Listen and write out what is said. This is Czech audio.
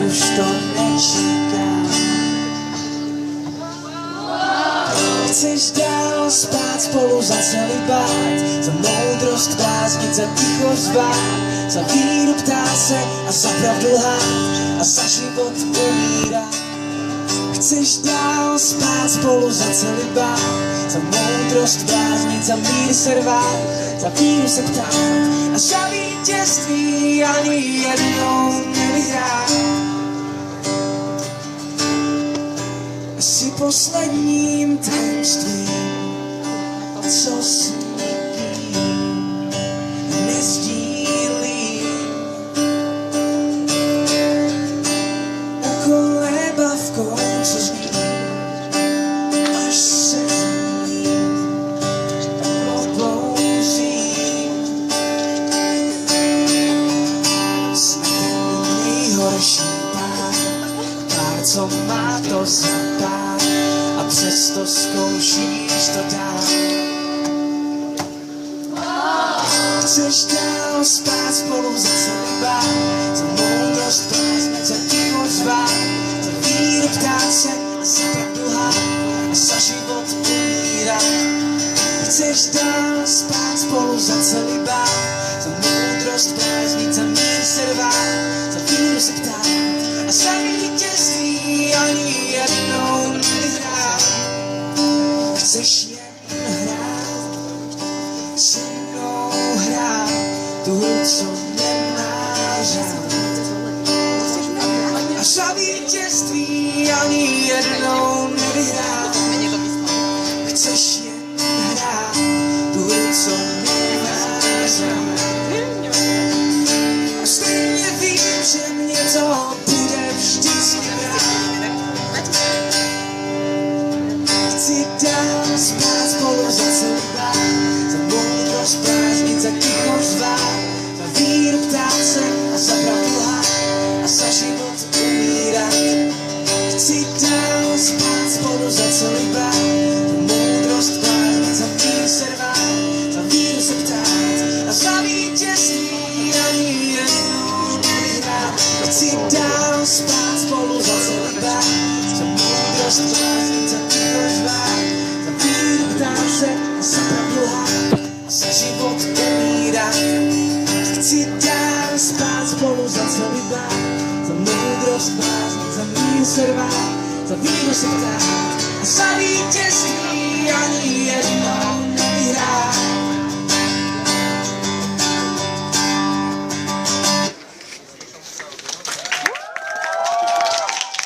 už to nečekám. Chceš dál spát spolu za celibát, za moudrost bláznit, za ticho zvát, za víru ptát se a za pravdu lhát a za život umírat. Chceš dál spát spolu za celibát, za moudrost bláznit, za mír se rvát, za víru se ptát a za vítězství ani jednou nevyhrát. Jsi posledním tajemstvím, co s nikým nezdílím. U koleba v koncu zní, až se ním oblouzím. Jsme ten nejhorší pár, co má to zapát a přesto zkoušíš to dál. Chceš dál spát spolu za celibát, za moudrost bláznit, za ticho zvát, za víru ptát se a za pravdu lhát a za život umírat. Chceš dál spát spolu za celibát, za moudrost bláznit, za mír se rvát, za víru se ptát a za vítězství ani jednou nevyhrát. Chceš jen hrát, se mnou hrát, tu hru, co nemá řád. A za vítězství ani jednou nevyhrát. Chceš jen hrát, tu hru, co nemá řád. A stejně vím, že mě to bude vždycky brát. Chci dál spát spolu za celibát, za moudrost bláznit, za ticho zvát, za víru ptát se a za pravdu lhát a za život umírat. Chci dál spát spolu za celibát, za moudrost bláznit, za mír se rvát, za víru se ptát a za vítězství ani jednou nevyhrát. Chci dál spát spolu za celibát, za moudrost bláznit, za ticho zvát, za víru ptát se a za pravdu lhát a za život umírat. Chci dál spát spolu za celibát, za moudrost bláznit, za mír se rvát, za víru se ptát a za vítězství ani jednou nevyhrát.